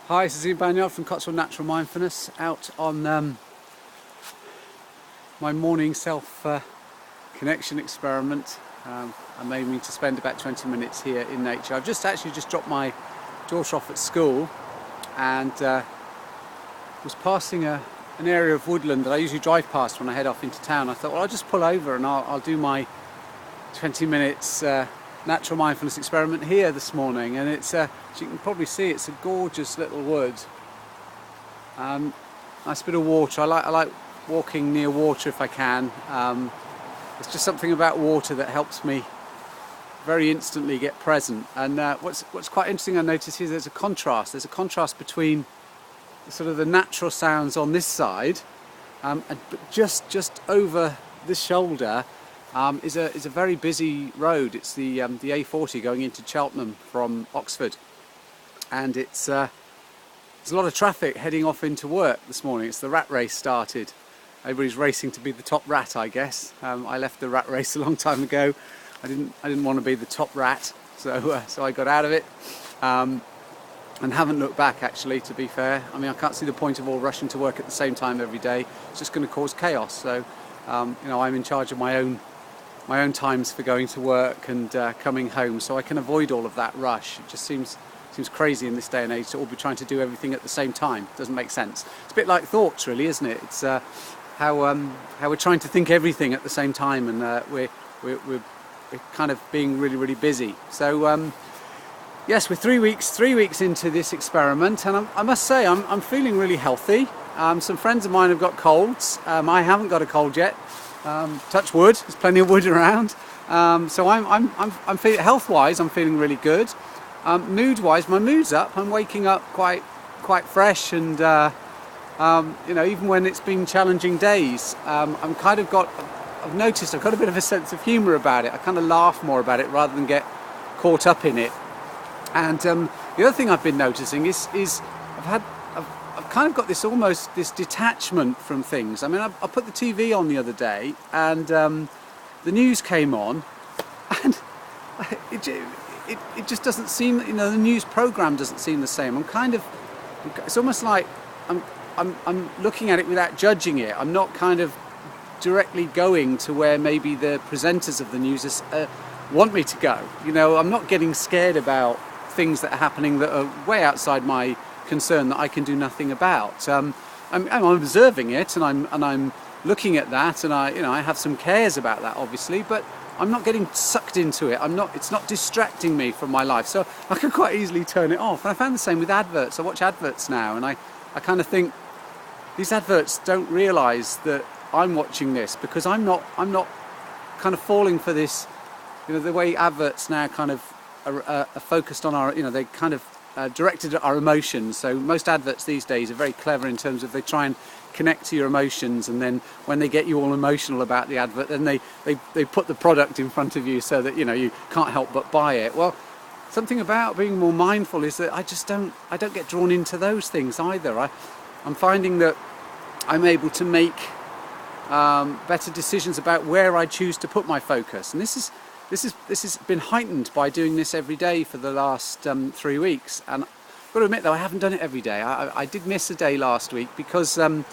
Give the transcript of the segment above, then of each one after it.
Hi, this is Banyard from Cotswold Natural Mindfulness, out on my morning self-connection experiment. I'm aiming to spend about 20 minutes here in nature. I've just dropped my daughter off at school and was passing an area of woodland that I usually drive past when I head off into town. I thought, well, I'll just pull over and I'll do my 20 minutes natural mindfulness experiment here this morning, and it's as you can probably see, it's a gorgeous little wood. Nice bit of water. I like walking near water if I can. It's just something about water that helps me very instantly get present. And what's quite interesting I notice here, there's a contrast between sort of the natural sounds on this side, but just over this shoulder is a very busy road. It's the A40 going into Cheltenham from Oxford, and there's a lot of traffic heading off into work this morning. It's the rat race started. Everybody's racing to be the top rat, I guess. I left the rat race a long time ago. I didn't want to be the top rat, so I got out of it, and haven't looked back, actually, to be fair. I mean, I can't see the point of all rushing to work at the same time every day. It's just going to cause chaos. So I'm in charge of my own times for going to work and coming home, so I can avoid all of that rush. It just seems crazy in this day and age to all be trying to do everything at the same time. It doesn't make sense. It's a bit like thoughts, really, isn't it? It's how we're trying to think everything at the same time, and we're kind of being really, really busy. So yes, we're 3 weeks into this experiment, and I must say I'm feeling really healthy. Some friends of mine have got colds. I haven't got a cold yet. Touch wood. There's plenty of wood around. So I'm feeling, health-wise, I'm feeling really good. Mood-wise, my mood's up. I'm waking up quite fresh, and even when it's been challenging days, I've noticed I've got a bit of a sense of humour about it. I kind of laugh more about it rather than get caught up in it. And the other thing I've been noticing is I've kind of got this detachment from things. I mean, I put the TV on the other day, and the news came on, and it just doesn't seem, the news program doesn't seem the same. It's almost like I'm looking at it without judging it. I'm not kind of directly going to where maybe the presenters of the news want me to go. I'm not getting scared about things that are happening that are way outside my concern that I can do nothing about. I'm observing it, and I'm looking at that, and I have some cares about that, obviously, but I'm not getting sucked into it. It's not distracting me from my life, so I can quite easily turn it off. And I found the same with adverts. I watch adverts now, and I kind of think these adverts don't realise that I'm watching this, because I'm not kind of falling for this. The way adverts now kind of are focused on our, they kind of directed at our emotions. So most adverts these days are very clever in terms of they try and connect to your emotions, and then when they get you all emotional about the advert, then they put the product in front of you so that you can't help but buy it. Well, something about being more mindful is that I don't get drawn into those things either. I'm finding that I'm able to make better decisions about where I choose to put my focus, and this has been heightened by doing this every day for the last 3 weeks. And I've got to admit, though, I haven't done it every day. I did miss a day last week because there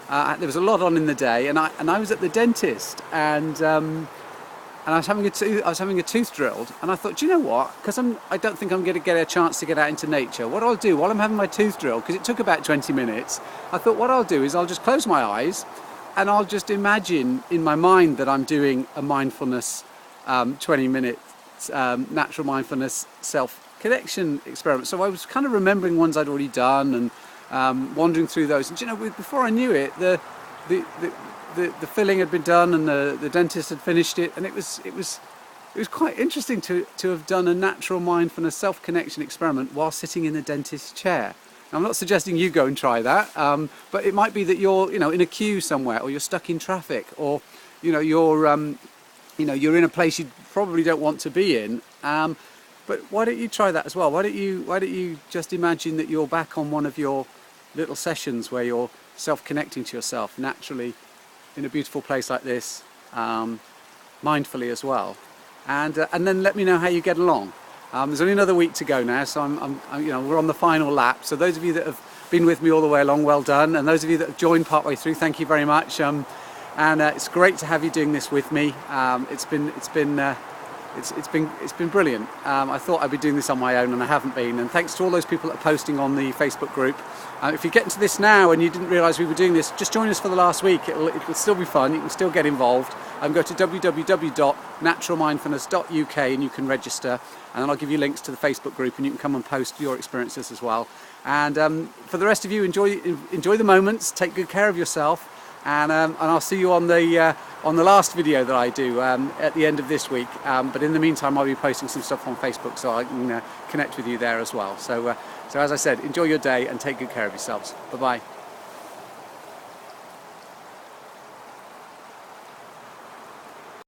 was a lot on in the day, and I was at the dentist, and I was having a tooth drilled, and I thought, do you know what? Because I don't think I'm going to get a chance to get out into nature. What I'll do while I'm having my tooth drilled, because it took about 20 minutes, I thought what I'll do is I'll just close my eyes, and I'll just imagine in my mind that I'm doing a mindfulness 20 minutes natural mindfulness self-connection experiment. So I was kind of remembering ones I'd already done, and wandering through those. And before I knew it, the filling had been done, and the dentist had finished it, and it was quite interesting to have done a natural mindfulness self-connection experiment while sitting in the dentist's chair. Now, I'm not suggesting you go and try that, but it might be that you're in a queue somewhere, or you're stuck in traffic, or you're in a place you probably don't want to be in. But why don't you try that as well? Why don't you just imagine that you're back on one of your little sessions where you're self-connecting to yourself naturally in a beautiful place like this, mindfully as well, and then let me know how you get along. There's only another week to go now, so we're on the final lap. So those of you that have been with me all the way along, well done, and those of you that have joined partway through, thank you very much. It's great to have you doing this with me. It's been brilliant. I thought I'd be doing this on my own, and I haven't been. And thanks to all those people that are posting on the Facebook group. If you're getting to this now and you didn't realise we were doing this, just join us for the last week. It'll still be fun. You can still get involved. Go to www.naturalmindfulness.uk and you can register. And then I'll give you links to the Facebook group, and you can come and post your experiences as well. And for the rest of you, enjoy the moments. Take good care of yourself. And I'll see you on the last video that I do at the end of this week. But in the meantime, I'll be posting some stuff on Facebook, so I can connect with you there as well. So as I said, enjoy your day and take good care of yourselves. Bye bye.